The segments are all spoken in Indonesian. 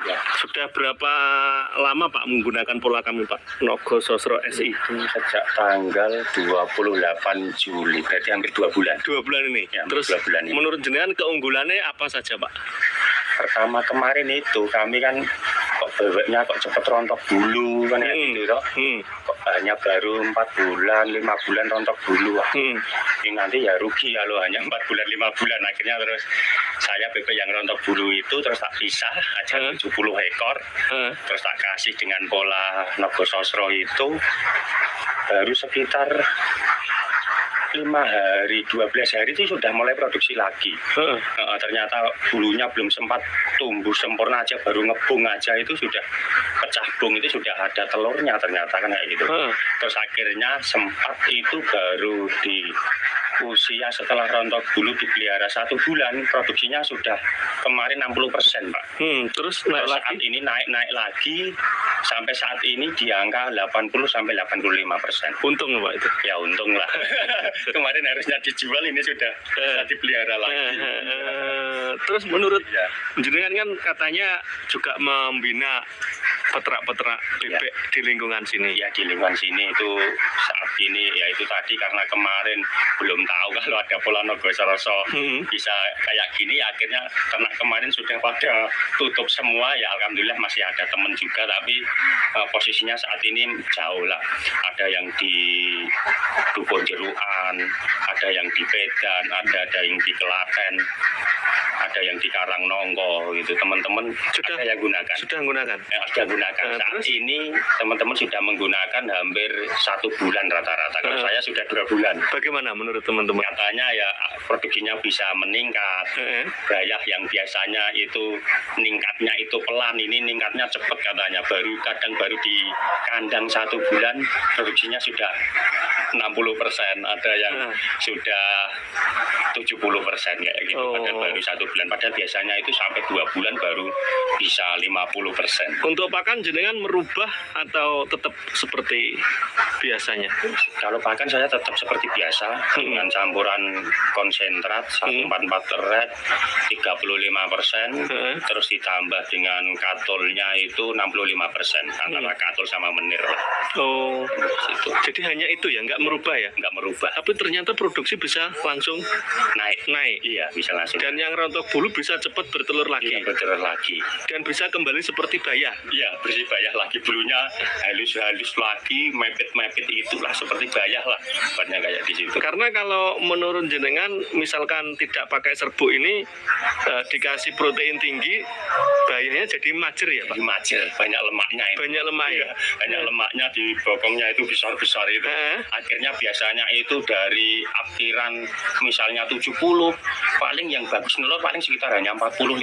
Ya. Sudah berapa lama Pak menggunakan pola kami Pak Nogo Sosro SI? Sejak tanggal 28 Juli, berarti hampir 2 bulan. 2 bulan ini. Ya, Terus 2 bulan ini. menurut jenengan keunggulannya apa saja Pak? Pertama kemarin itu kami kan kok bebeknya kok cepet rontok bulu kan ya gitu toh. Kok hanya baru 4 bulan, 5 bulan rontok bulu. Ini nanti ya rugi kalau hanya 4 bulan, 5 bulan. Akhirnya terus saya bebek yang rontok bulu itu terus tak pisah aja 70 ekor. Terus tak kasih dengan pola Nogo Sosro itu baru sekitar 5 hari, 12 hari itu sudah mulai produksi lagi. Ternyata bulunya belum sempat tumbuh sempurna aja, baru ngebung aja itu sudah pecah bung, itu sudah ada telurnya ternyata kan kayak gitu. Terus akhirnya sempat itu baru di usia setelah rontok bulu dipelihara 1 bulan, produksinya sudah kemarin 60% Pak. Terus naik lagi? Saat ini naik lagi sampai saat ini di angka 80-85%. Untung Pak itu? Ya untung lah. Kemarin harusnya dijual, ini sudah bisa dipelihara lagi. Terus menurut jenengan kan katanya juga membina peternak-peternak bebek di lingkungan sini. Ya di lingkungan sini itu saat ini ya itu tadi karena kemarin belum tahu kalau ada pola Nogo Sosro bisa kayak gini, akhirnya ternak kemarin sudah pada tutup semua. Ya alhamdulillah masih ada teman juga, tapi posisinya saat ini jauh lah. Ada yang di Dukuh Jeruan, ada yang di Pedan, ada yang di Kelaten, ada yang di Karangnongko gitu. Teman-teman sudah yang gunakan. Sudah menggunakan. Sudah gunakan. Saat ini teman-teman sudah menggunakan hampir 1 bulan rata-rata. Kalau saya sudah 2 bulan. Bagaimana menurut teman-teman? Katanya ya produksinya bisa meningkat. Gayah yang biasanya itu meningkatnya itu pelan, ini meningkatnya cepat katanya. Kadang baru di kandang 1 bulan produksinya sudah 60%, ada yang sudah 70% kayak gitu. Padahal baru 1 bulan. Padahal biasanya itu sampai 2 bulan baru bisa 50%. Untuk pakan jenengan merubah atau tetap seperti biasanya? Kalau pakan saya tetap seperti biasa dengan campuran konsentrat 144 red 35%, terus ditambah dengan katolnya itu 65%, antara katol sama menir lah. Jadi hanya itu ya, nggak merubah ya? Nggak merubah. Tapi ternyata produksi bisa langsung naik. Iya, bisa langsung. Dan yang rontok bulu bisa cepat bertelur lagi. Iya, bertelur lagi. Dan bisa kembali seperti bayah. Iya, bersih bayah lagi, bulunya halus-halus lagi, mepet-mepet itulah seperti bayah lah, banyak kayak di situ. Karena kalau menurut jenengan, misalkan tidak pakai serbuk ini, dikasih protein tinggi, bayahnya jadi majer ya Pak? Jadi majer, banyak lemaknya itu. Banyak lemak ya? Banyak lemaknya di bokongnya itu besar-besar itu. Akhirnya biasanya itu dari akhiran misalnya 70, paling yang bagus nelur paling sekitar hanya 40-50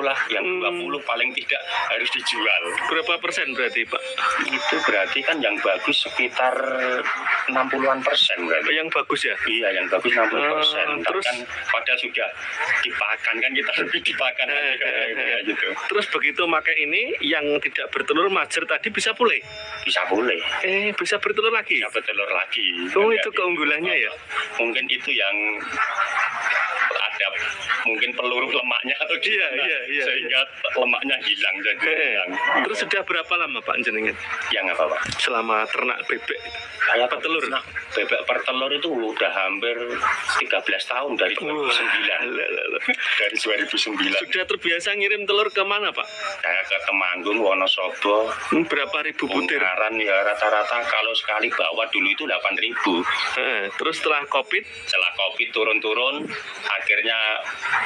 lah, yang 20 paling tidak harus dijual. Berapa persen berarti Pak? Itu berarti kan yang bagus sekitar 60-an% berarti. Yang bagus ya? Iya, yang bagus 60%. Terus kan padahal sudah dipakan kan, kita lebih dipakan gitu. Terus begitu pakai ini yang tidak bertelur majer tadi bisa pulih? Bisa pulih. Bisa bertelur lagi? Bisa bertelur lagi. Itu keunggulannya ya? Mungkin itu yang ada mungkin peluru lemaknya atau gimana, sehingga lemaknya hilang jadi hilang. Terus sudah berapa lama Pak jenengan? Yang apa Pak? Selama ternak bebek saya petelur. Bebek pertelur itu udah hampir 13 tahun dari 2009. Dari 2009. Sudah terbiasa ngirim telur ke mana Pak? Saya ke Temanggung, Wonosobo. Berapa ribu butir? Ungaran ya rata-rata kalau sekali bawa dulu itu 8.000. Terus setelah COVID? Setelah COVID turun-turun, akhirnya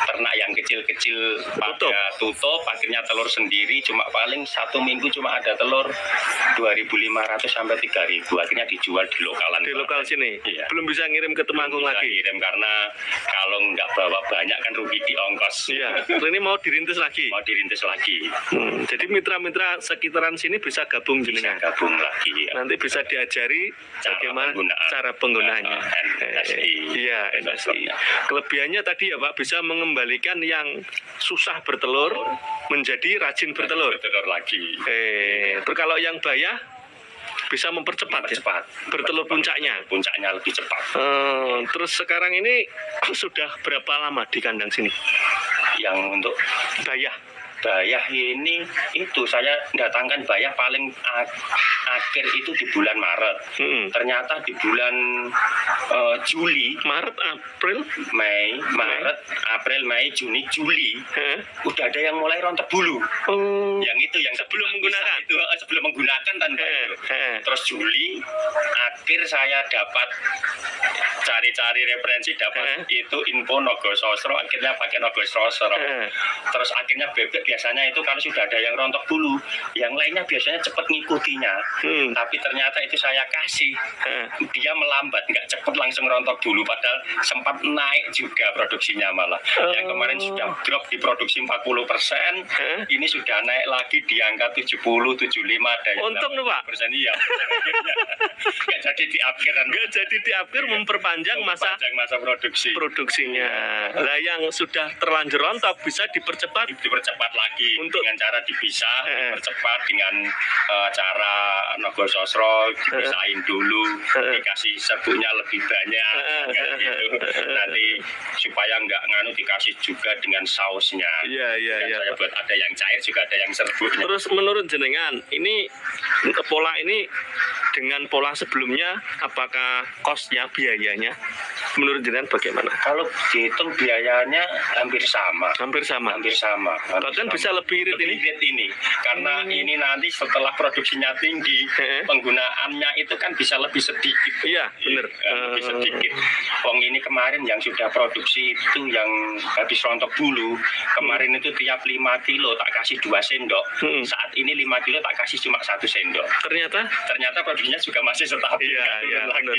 ternak yang kecil-kecil pada tutup, akhirnya telur sendiri cuma paling 1 minggu cuma ada telur 2.500 sampai 3.000. Akhirnya dijual di lokalan. Di lokal sini? Iya. Belum bisa ngirim ke Temanggung lagi? Ngirim karena kalau nggak bawa banyak kan rugi di ongkos. Iya. Ini mau dirintis lagi? Mau dirintis lagi. Jadi mitra-mitra sekitaran sini bisa gabung jenengan? Bisa gabung lagi. Ya. Nanti bisa diajari bagaimana cara penggunaannya. Iya, NSI. Kelebihannya tadi ya Pak, bisa mengembalikan yang susah bertelur menjadi rajin bertelur. Bertelur lagi. Terus kalau yang bayah bisa mempercepat bertelur puncaknya lebih cepat. Terus sekarang ini sudah berapa lama di kandang sini yang untuk bayah? Bayah ini itu saya datangkan bayah paling akhir itu di bulan Maret. Ternyata di bulan Juli, Maret, April, Maret, April, Mei, Juni, Juli, udah ada yang mulai rontok bulu. Yang itu yang sebelum menggunakan itu sebelum menggunakan tanpa itu. Terus Juli akhir saya dapat cari-cari referensi, dapat itu info Nogososro, akhirnya pakai Nogososro. Terus akhirnya bebek biasanya itu kalau sudah ada yang rontok bulu, yang lainnya biasanya cepat ngikutinya. Tapi ternyata itu saya kasih, dia melambat, nggak cepat langsung rontok bulu, padahal sempat naik juga produksinya malah. Yang kemarin sudah drop di produksi 40%, ini sudah naik lagi di angka 70, 75 dan untung nih Pak. Iya. Nggak jadi di-upgrade, memperpanjang masa produksinya. Lah yang sudah terlanjur rontok bisa dipercepat lagi untuk dengan cara dipisah, dipercepat dengan cara Nogososro, dipisahin dulu, dikasih serbuknya lebih banyak, gitu. Nanti supaya nggak dikasih juga dengan sausnya. Saya buat ada yang cair juga ada yang serbuknya. Terus menurut jenengan ini pola ini dengan pola sebelumnya, apakah kosnya, biayanya menurut jenengan bagaimana? Kalau dihitung biayanya hampir sama. Bahkan bisa lebih irit ini karena ini nanti setelah produksinya tinggi, penggunaannya itu kan bisa lebih sedikit. Iya, benar. Lebih sedikit. Wong ini kemarin yang sudah produksi itu yang habis rontok bulu, kemarin itu tiap 5 kilo tak kasih 2 sendok. Saat ini 5 kilo tak kasih cuma 1 sendok. Ternyata produksinya juga masih stabil. Iya, benar.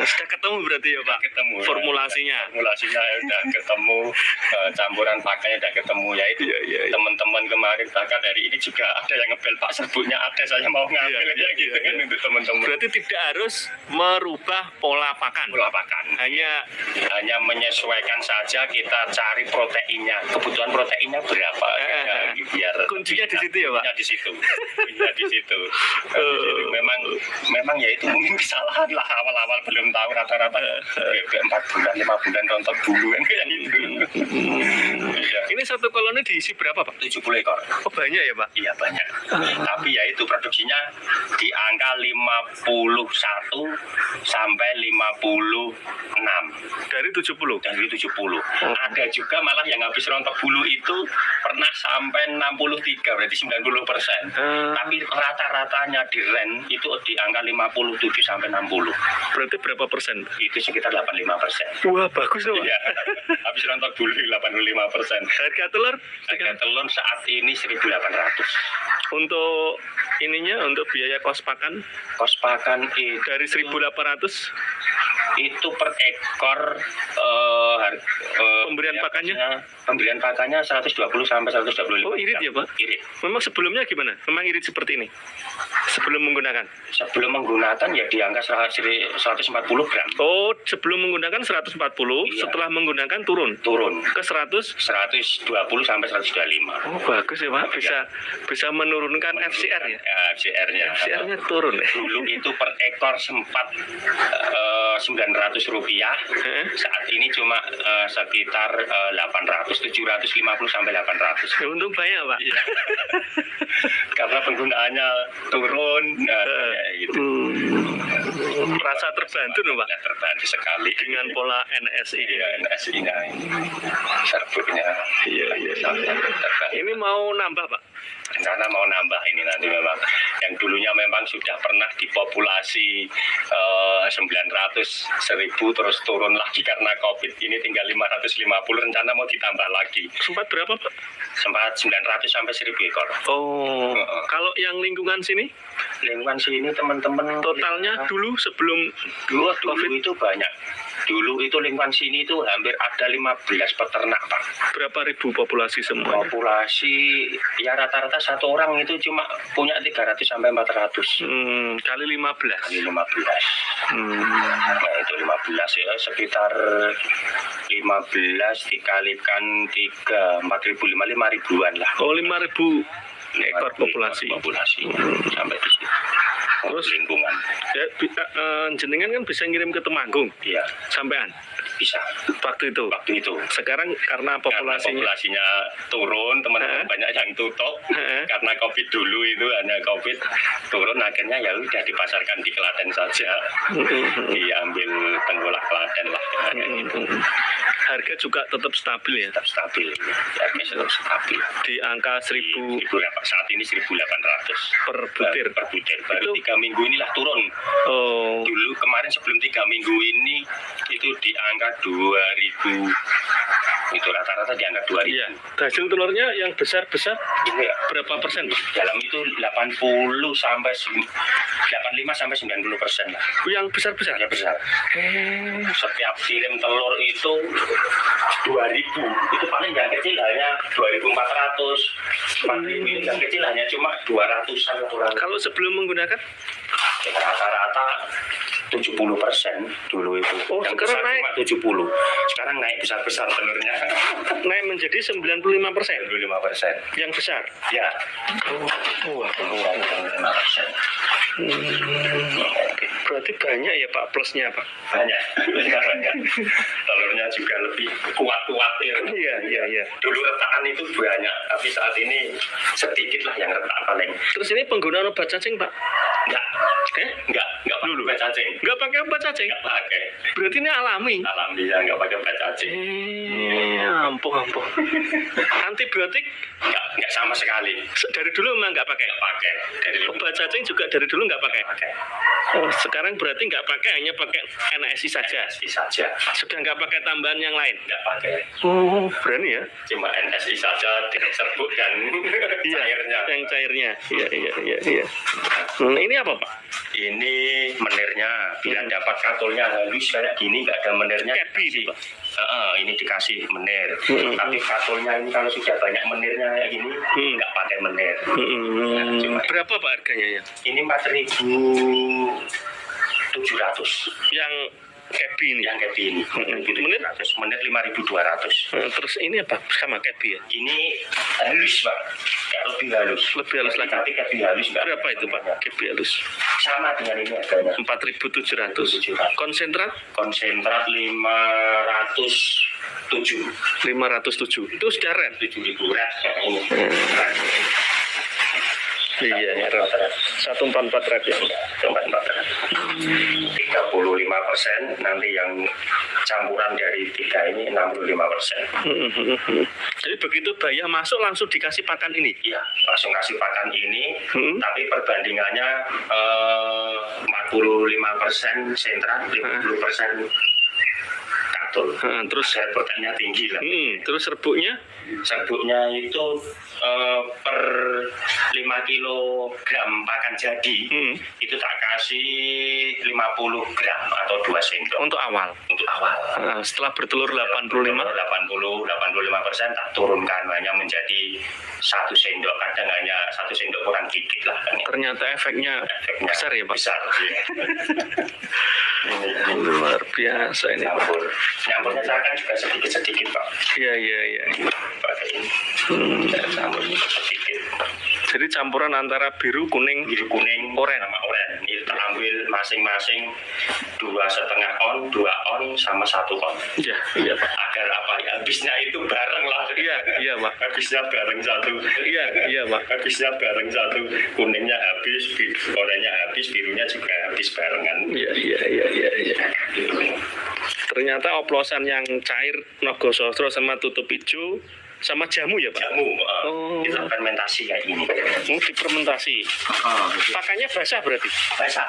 Sudah ketemu berarti ya Pak? Ketemu. Formulasinya udah ketemu, campuran pakainya udah ketemu ya itu. Teman-teman kemarin bahkan dari ini juga ada yang ngebel, Pak serbuknya ada, saya mau ngambil gitu kan untuk teman-teman. Berarti tidak harus merubah pola pakan. Hanya menyesuaikan saja, kita cari proteinnya, kebutuhan proteinnya berapa. Biar kuncinya di situ ya Pak? Di situ. Memang ya itu mungkin kesalahan lah, awal-awal belum tahu rata-rata bebek 4 bulan 5 bulan rontok bulu kan kayak gitu. Ini satu koloni diisi berapa Pak? 70 ekor. Oh banyak ya Pak? Iya banyak. Tapi ya itu produksinya di angka 51 sampai 56. Dari 70? Dari 70. Ada juga malah yang habis rontok bulu itu pernah sampai 63, berarti 90%. Tapi rata-ratanya di REN itu di angka 57 sampai 60. Berarti berapa persen? Itu sekitar 85%. Wah bagus loh. Iya. Habis rontok bulu 85%. Harga telur? Harga telur saat ini 1.800. Untuk ininya, untuk biaya kos pakan? Kos pakan itu dari 1.800 itu per ekor. Pemberian pakannya 120 sampai 125. Oh irit ya Pak? Irit. Memang sebelumnya gimana? Memang irit seperti ini? Sebelum menggunakan ya di angka 140 gram. Oh sebelum menggunakan 140, iya. Setelah menggunakan turun ke 120 sampai 125. Oh bagus ya Pak, bisa menurunkan FCR ya? FCR-nya turun ya? Dulu itu per ekor sempat Rp900, saat ini cuma sekitar 750 sampai 800. Ya, untung banyak Pak. Iya. Karena penggunaannya turun, gitu. Merasa terbantu loh Pak. Terbantu sekali dengan pola NSI. Iya, NSI-nya serbuknya. Iya. Ini mau nambah Pak? Rencana mau nambah ini nanti memang. Yang dulunya memang sudah pernah dipopulasi 900, 1000 terus turun lagi karena COVID, ini tinggal 550, rencana mau ditambah lagi. Sempat berapa Pak? Sempat 900 sampai 1000 ekor. Oh. Kalau yang lingkungan sini? Lingkungan sini teman-teman totalnya dulu sebelum COVID itu banyak. Dulu itu lingkungan sini itu hampir ada 15 peternak Pak. Berapa ribu populasi semua? Populasi ya rata-rata satu orang itu cuma punya 300 sampai 400. Kali 15. Kali 15. Nah itu 15 ya sekitar 15 dikalikan 3, 4.000, 5.000-an lah. Oh 5.000 ekor populasi. Sampai di situ. Terus lingkungan. Ya, jenengan kan bisa ngirim ke Temanggung. Iya. Sampean. bisa. Waktu itu. Sekarang karena populasinya turun, teman-teman banyak yang tutup karena COVID dulu itu hanya COVID turun, akhirnya ya udah dipasarkan di Klaten saja, diambil Tenggolak Klaten lah. Harga juga tetap stabil ya? Tetap stabil, harga tetap stabil. Di angka 1.000 saat ini 1.800 per butir. Baru 3 minggu inilah turun. Dulu kemarin sebelum 3 minggu ini itu di angka 2.000. Itu rata-rata di angka 2.000. Iya. Hasil telurnya yang besar-besar ini ya, berapa persen? Dalam itu 85 sampai 90% lah. Yang besar-besar? Yang besar. Setiap kirim telur itu 2.000. Itu paling yang kecil hanya 2.400. 4.000 yang kecil hanya cuma 200-an. Kalau sebelum menggunakan? Rata-rata 70% dulu itu. Yang sekarang naik cuma 70. Sekarang naik besar-besar telurnya. Naik menjadi 95%. 95%. Yang besar. Ya. 95%. Berarti banyak ya Pak plusnya Pak? Banyak. Telurnya juga lebih kuat-kuat ya. Iya. Dulu retakan itu banyak, tapi saat ini sedikit lah yang retak paling. Terus ini penggunaan obat cacing Pak? Enggak pakai obat cacing. Enggak pakai obat cacing? Enggak pakai. Berarti ini alami? Alami ya, enggak pakai obat cacing. Ampuh. Antibiotik? Enggak sama sekali. Dari dulu memang enggak pakai? Enggak pakai. Obat cacing juga dari dulu enggak pakai? Sekarang berarti enggak pakai, hanya pakai NSI saja? NSI saja. Sudah enggak pakai tambahan yang lain? Enggak pakai. Berani ya? Cuma NSI saja, dengan serbuk dan cairnya. Yang cairnya. Iya. Ini apa Pak? Ini menirnya. Bila dapat katulnya halus kayak gini, nggak ada menirnya. Kebi Pak? Ini dikasih menir. Tapi katulnya ini kalau sudah banyak menirnya kayak gini, nggak pakai menir. Berapa Pak harganya ya? Ini 4.700. Yang kebi ini? Yang kebi ini. Menir 5.200. Terus ini apa? Sama kebi ya? Ini halus Pak. Lebih halus lagi. Tapi kebi halus nggak? Berapa itu Pak? Kebi halus? Sama dengan ini harganya. 4.700. Konsentrat? Konsentrat 507. 507. Itu sudah red? 7.000 red. Iya, 144 red ya. 35%, nanti yang campuran dari 3 ini 65%. Jadi begitu bayar masuk langsung dikasih pakan ini? Iya, langsung kasih pakan ini, tapi perbandingannya 45% sentral, 50% katul. Terus proteinnya tinggi lah. Terus serbuknya? Serbuknya itu per 5 kilogram pakan jadi itu tak kasih 50 gram atau 2 sendok untuk awal. Setelah bertelur 85% tak turunkan hanya menjadi 1 sendok, kadang hanya 1 sendok kurang dikit lah kan. Ternyata efeknya besar ya Pak? Besar ya. Ini luar biasa ini nyampurnya saya kan juga sedikit Pak. Iya. Pakai ini sedikit. Jadi campuran antara biru kuning oren sama oren. Itu tak ambil masing-masing 2,5 on, 2 on sama 1 on. Iya Pak. Agar apa ya, habisnya itu bareng lah. Iya Pak. Habisnya bareng satu. Iya Pak. Habisnya bareng satu. Kuningnya habis, orennya habis, birunya juga habis barengan. Iya. Ternyata oplosan yang cair Nogosostro sama tutup hijau sama jamu ya Pak? Jamu, kita fermentasi kayak gini. Difermentasi. Pakannya basah berarti? Basah.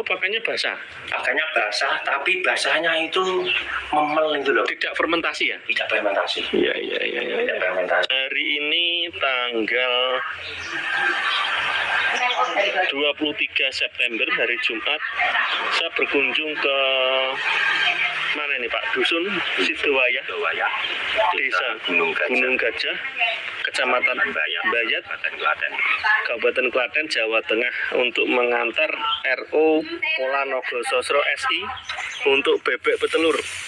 Pakannya basah? Pakannya basah, tapi basahnya itu memel itu loh. Tidak fermentasi ya? Tidak fermentasi. Iya. Tidak fermentasi. Hari ini tanggal 23 September, hari Jumat, saya berkunjung ke mana ini Pak? Dusun Sidowaya, Desa Gunung Gajah, Kecamatan Bayat, Kabupaten Klaten, Jawa Tengah, untuk mengantar RO Pola Nogosostro SI untuk bebek petelur.